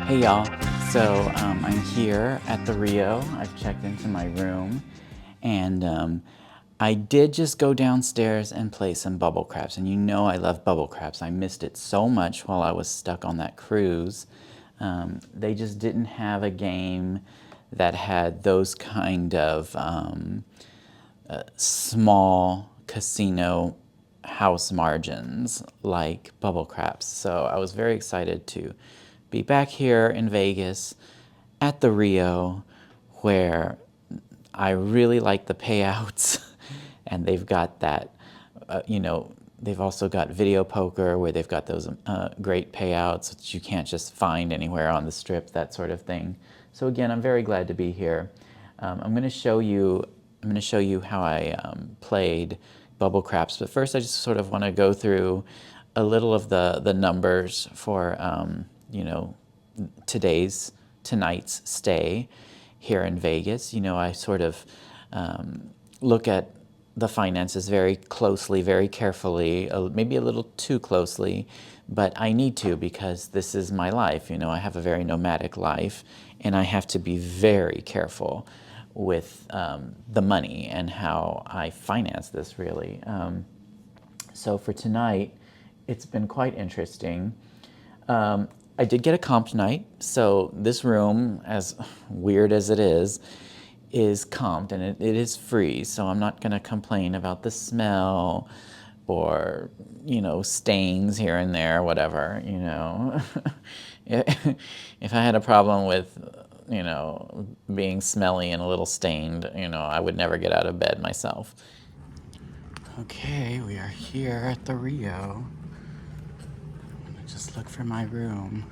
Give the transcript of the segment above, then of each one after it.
Hey y'all, so I'm here at the Rio. I've checked into my room and I did just go downstairs and play some bubble craps. And you know I love bubble craps. I missed it so much while I was stuck on that cruise. They just didn't have a game that had those kind of small casino house margins like bubble craps. So I was very excited to be back here in Vegas at the Rio where I really like the payouts and they've got that, they've also got video poker where they've got those great payouts that you can't just find anywhere on the strip, that sort of thing. So again, I'm very glad to be here. I'm going to show you how I played bubble craps, but first I just sort of want to go through a little of the numbers for tonight's stay here in Vegas. I sort of look at the finances very closely, very carefully, maybe a little too closely, but I need to because this is my life. I have a very nomadic life, and I have to be very careful with the money and how I finance this, really. So for tonight, it's been quite interesting. I did get a comp night, so this room, as weird as it is comped, and it is free, so I'm not going to complain about the smell or, stains here and there, whatever, If I had a problem with, being smelly and a little stained, I would never get out of bed myself. Okay, we are here at the Rio. I'm gonna just look for my room.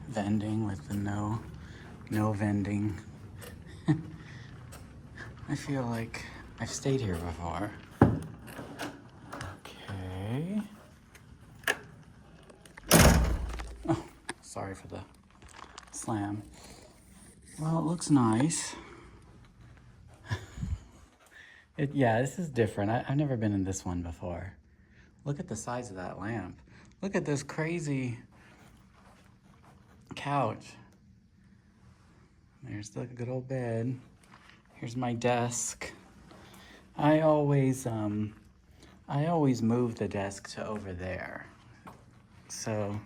Vending with the no vending. I feel like I've stayed here before. Okay. Oh, sorry for the slam. Well, it looks nice. Yeah, this is different. I've never been in this one before. Look at the size of that lamp. Look at this crazy couch. There's the good old bed. Here's my desk. I always move the desk to over there. So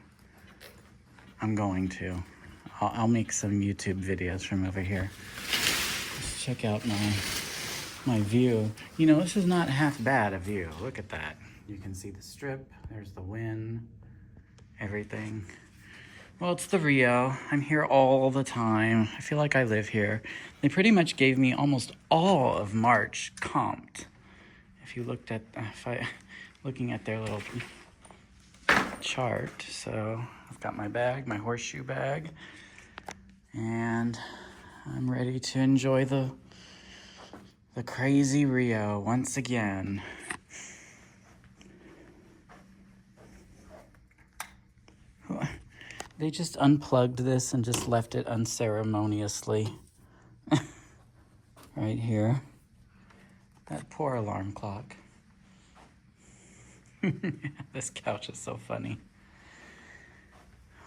I'm going to. I'll make some YouTube videos from over here. Let's check out my view. This is not half bad a view. Look at that. You can see the strip. There's the wind, everything. Well, it's the Rio. I'm here all the time. I feel like I live here. They pretty much gave me almost all of March comped. If you looked at, looking at their little chart. So I've got my bag, my horseshoe bag, and I'm ready to enjoy the crazy Rio once again. They just unplugged this and just left it unceremoniously. Right here. That poor alarm clock. This couch is so funny.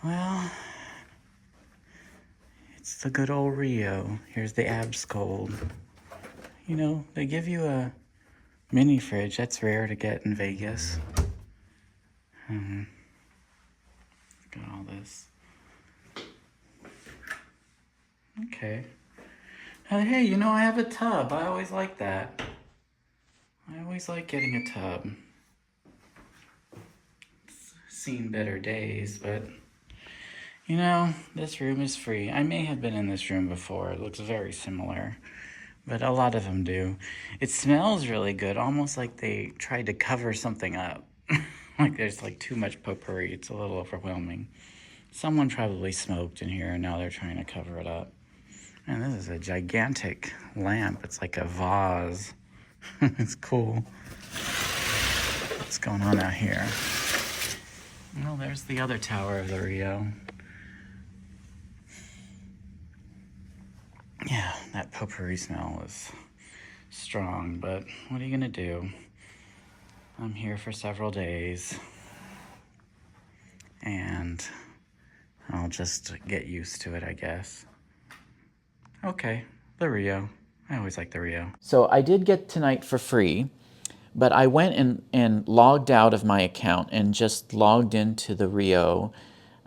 Well, it's the good old Rio. Here's the abs cold. They give you a mini fridge. That's rare to get in Vegas. Look at all this. Okay. Hey, I have a tub. I always like that. I always like getting a tub. It's seen better days, but this room is free. I may have been in this room before. It looks very similar, but a lot of them do. It smells really good, almost like they tried to cover something up. Like there's too much potpourri. It's a little overwhelming. Someone probably smoked in here and now they're trying to cover it up. And this is a gigantic lamp. It's like a vase. It's cool. What's going on out here? Well, there's the other tower of the Rio. Yeah, that potpourri smell is strong, but what are you gonna do? I'm here for several days, and I'll just get used to it, I guess. Okay, the Rio. I always like the Rio. So I did get tonight for free, but I went and logged out of my account and just logged into the Rio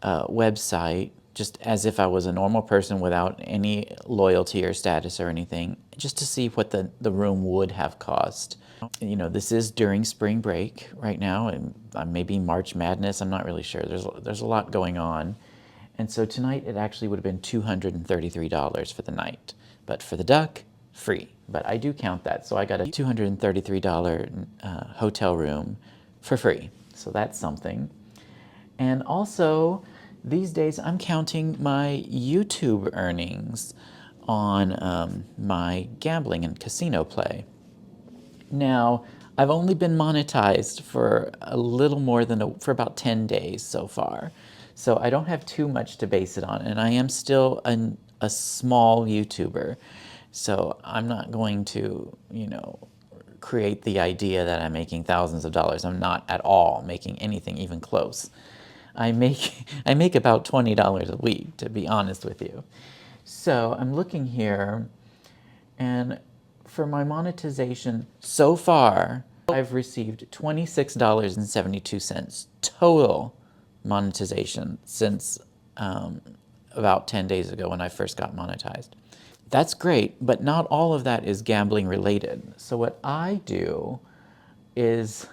website, just as if I was a normal person without any loyalty or status or anything, just to see what the room would have cost. You know, this is during spring break right now, and maybe March Madness, I'm not really sure. There's a lot going on. And so tonight it actually would have been $233 for the night. But for the duck, free. But I do count that. So I got a $233 hotel room for free. So that's something. And also, these days I'm counting my YouTube earnings on my gambling and casino play. Now, I've only been monetized for a little more than for about 10 days so far. So I don't have too much to base it on, and I am still a small YouTuber. So I'm not going to, you know, create the idea that I'm making thousands of dollars. I'm not at all making anything even close. I make about $20 a week, to be honest with you. So I'm looking here, and for my monetization so far, I've received $26.72 total monetization since about 10 days ago when I first got monetized. That's great, but not all of that is gambling related. So what I do is,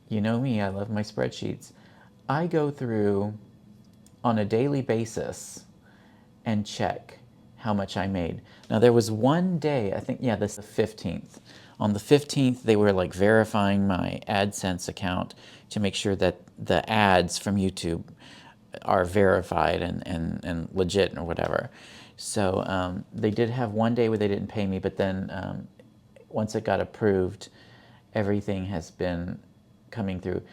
you know me, I love my spreadsheets. I go through on a daily basis and check how much I made. Now there was one day, I think, yeah, this is the 15th. On the 15th, they were like verifying my AdSense account to make sure that the ads from YouTube are verified and legit or whatever. So they did have one day where they didn't pay me, but then once it got approved, everything has been coming through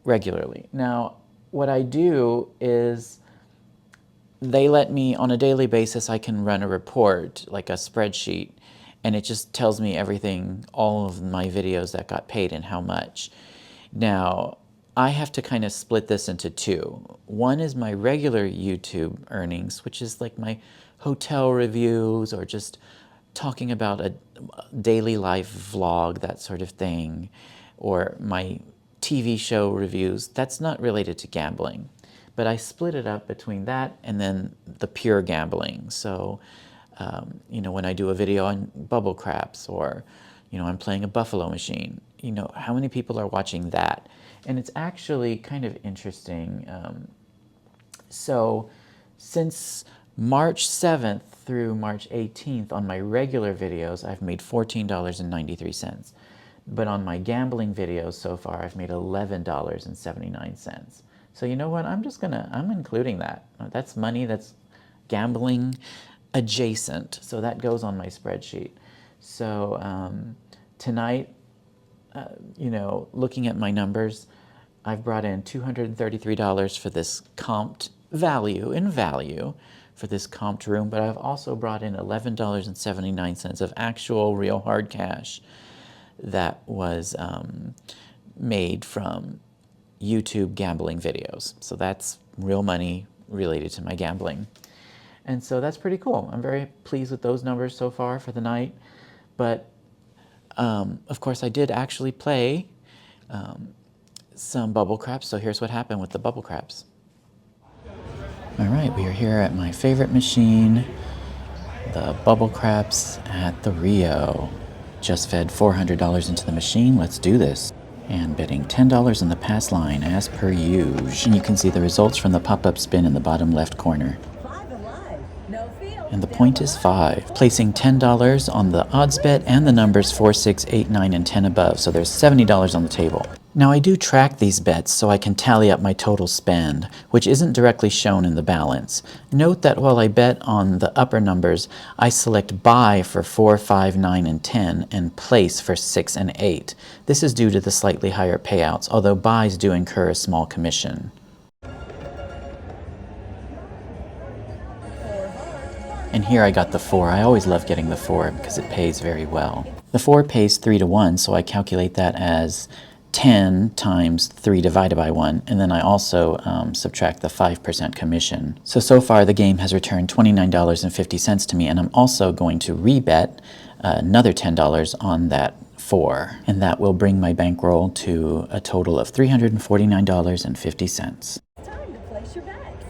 regularly. Now, what I do is they let me, on a daily basis, I can run a report, like a spreadsheet, and it just tells me everything, all of my videos that got paid and how much. Now, I have to kind of split this into two. One is my regular YouTube earnings, which is like my hotel reviews or just talking about a daily life vlog, that sort of thing, or my TV show reviews. That's not related to gambling. But I split it up between that and then the pure gambling. So, you know, when I do a video on bubble craps or, you know, I'm playing a buffalo machine, you know, how many people are watching that? And it's actually kind of interesting. So since March 7th through March 18th on my regular videos, I've made $14.93. But on my gambling videos so far, I've made $11.79. So you know what, I'm including that. That's money that's gambling adjacent. So that goes on my spreadsheet. So tonight, you know, looking at my numbers, I've brought in $233 for this comped value for this comped room, but I've also brought in $11.79 of actual real hard cash that was made from YouTube gambling videos. So that's real money related to my gambling. And so that's pretty cool. I'm very pleased with those numbers so far for the night. But of course I did actually play some bubble craps. So here's what happened with the bubble craps. All right, we are here at my favorite machine, the bubble craps at the Rio. Just fed $400 into the machine. Let's do this. And betting $10 on the pass line as per usual. And you can see the results from the pop-up spin in the bottom left corner. And the point is 5, placing $10 on the odds bet and the numbers 4, 6, 8, 9, and 10 above, so there's $70 on the table. Now I do track these bets so I can tally up my total spend, which isn't directly shown in the balance. Note that while I bet on the upper numbers, I select buy for 4, 5, 9, and 10, and place for 6 and 8. This is due to the slightly higher payouts, although buys do incur a small commission. And here I got the 4. I always love getting the 4 because it pays very well. The 4 pays 3 to 1, so I calculate that as 10 times 3 divided by 1, and then I also subtract the 5% commission. So far the game has returned $29.50 to me, and I'm also going to rebet another $10 on that 4, and that will bring my bankroll to a total of $349.50. Time to place your bets.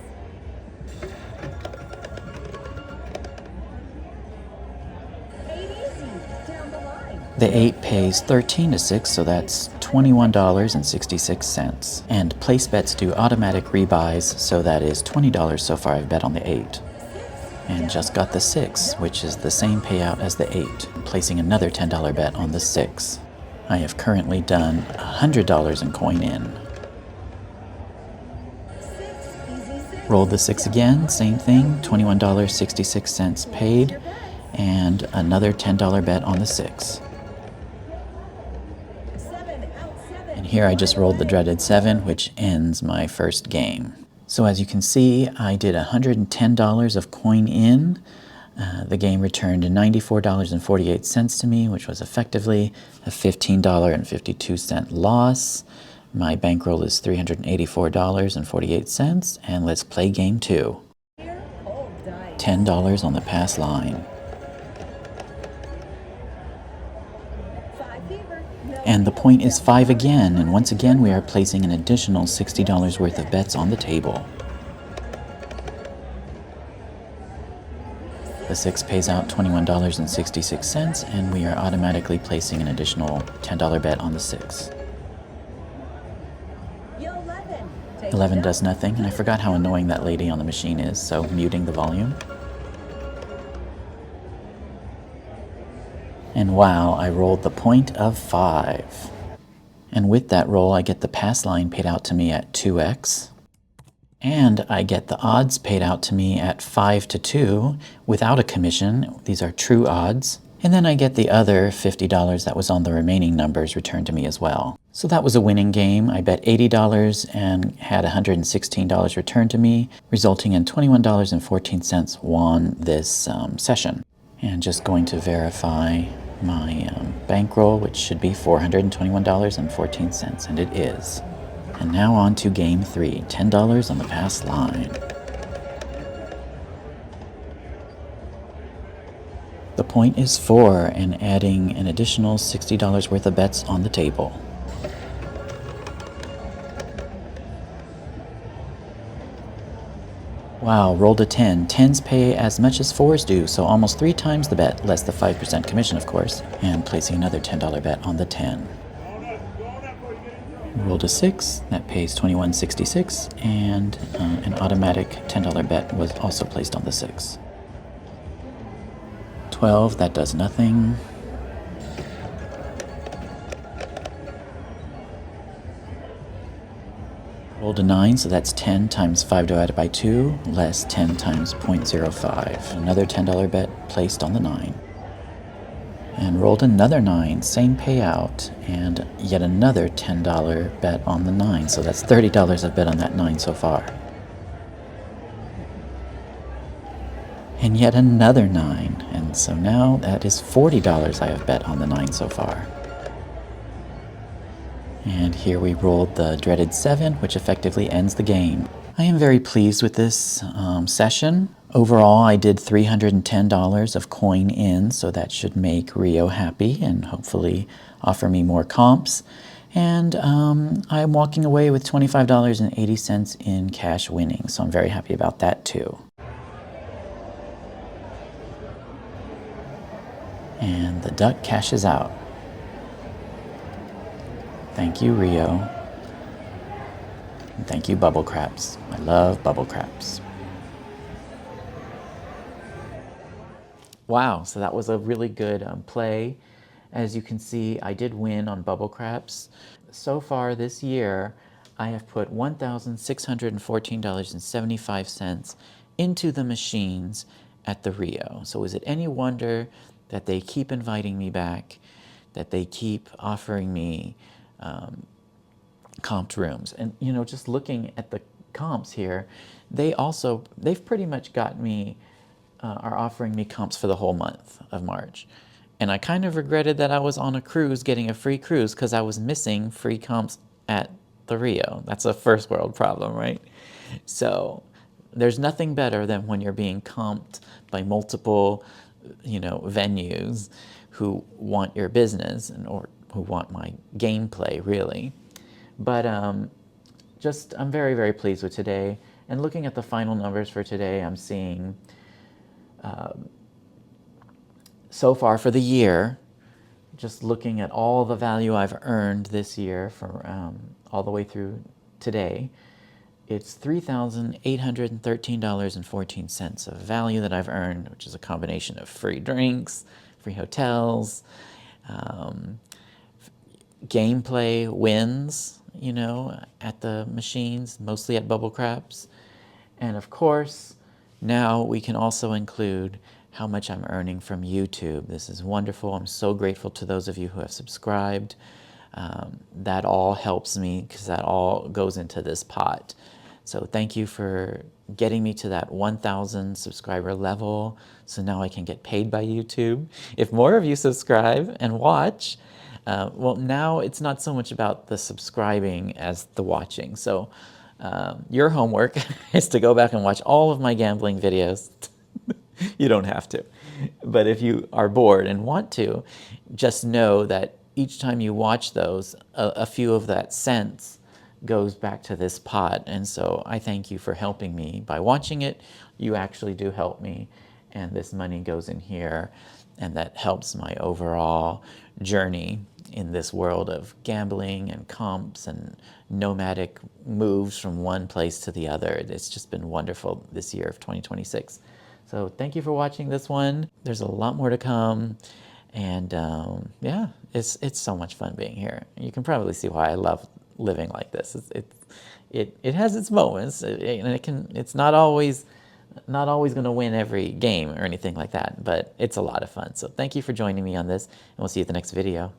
The 8 pays 13 to 6, so that's $21.66. And place bets do automatic rebuys, so that is $20 so far I've bet on the 8. And just got the 6, which is the same payout as the 8, placing another $10 bet on the 6. I have currently done $100 in coin in. Rolled the 6 again, same thing, $21.66 paid, and another $10 bet on the 6. And here I just rolled the dreaded 7, which ends my first game. So as you can see, I did $110 of coin in. The game returned $94.48 to me, which was effectively a $15.52 loss. My bankroll is $384.48, and let's play game 2. $10 on the pass line. And the point is 5 again, and once again we are placing an additional $60 worth of bets on the table. The 6 pays out $21.66, and we are automatically placing an additional $10 bet on the 6. 11 does nothing, and I forgot how annoying that lady on the machine is, so muting the volume. And wow, I rolled the point of 5. And with that roll, I get the pass line paid out to me at 2x. And I get the odds paid out to me at 5 to 2 without a commission. These are true odds. And then I get the other $50 that was on the remaining numbers returned to me as well. So that was a winning game. I bet $80 and had $116 returned to me, resulting in $21.14 won this session. And just going to verify my bankroll, which should be $421.14, and it is. And now on to game 3, $10 on the pass line. The point is 4, and adding an additional $60 worth of bets on the table. Wow, rolled a 10. 10s pay as much as 4s do, so almost 3 times the bet, less the 5% commission, of course, and placing another $10 bet on the 10. Rolled a 6, that pays $21.66, and an automatic $10 bet was also placed on the 6. 12, that does nothing. Rolled a 9, so that's 10 times 5 divided by 2, less 10 times 0.05. Another $10 bet placed on the 9. And rolled another 9, same payout, and yet another $10 bet on the 9, so that's $30 I've bet on that 9 so far. And yet another 9, and so now that is $40 I have bet on the 9 so far. And here we rolled the dreaded 7, which effectively ends the game. I am very pleased with this session. Overall, I did $310 of coin in, so that should make Rio happy and hopefully offer me more comps. And I'm walking away with $25.80 in cash winnings, so I'm very happy about that too. And the duck cashes out. Thank you, Rio. And thank you, Bubble Craps. I love Bubble Craps. Wow, so that was a really good play. As you can see, I did win on Bubble Craps. So far this year, I have put $1,614.75 into the machines at the Rio. So is it any wonder that they keep inviting me back, that they keep offering me comped rooms? And you know, just looking at the comps here, they've pretty much got me, are offering me comps for the whole month of March. And I kind of regretted that I was on a cruise getting a free cruise because I was missing free comps at the Rio. That's a first world problem, right? So there's nothing better than when you're being comped by multiple, venues who want your business or who want my gameplay, really. But I'm very, very pleased with today. And looking at the final numbers for today, I'm seeing so far for the year, just looking at all the value I've earned this year from all the way through today, it's $3,813.14 of value that I've earned, which is a combination of free drinks, free hotels, um, gameplay wins, at the machines, mostly at Bubble Craps. And of course, now we can also include how much I'm earning from YouTube. This is wonderful. I'm so grateful to those of you who have subscribed. That all helps me because that all goes into this pot. So thank you for getting me to that 1,000 subscriber level. So now I can get paid by YouTube. If more of you subscribe and watch, well, now it's not so much about the subscribing as the watching. So your homework is to go back and watch all of my gambling videos. You don't have to. But if you are bored and want to, just know that each time you watch those, a few of that cents goes back to this pot. And so I thank you for helping me by watching it. You actually do help me. And this money goes in here. And that helps my overall journey in this world of gambling and comps and nomadic moves from one place to the other. It's just been wonderful this year of 2026. So thank you for watching this one. There's a lot more to come. And yeah, it's so much fun being here. You can probably see why I love living like this. It has its moments, and it's not always going to win every game or anything like that, but it's a lot of fun. So thank you for joining me on this, and we'll see you at the next video.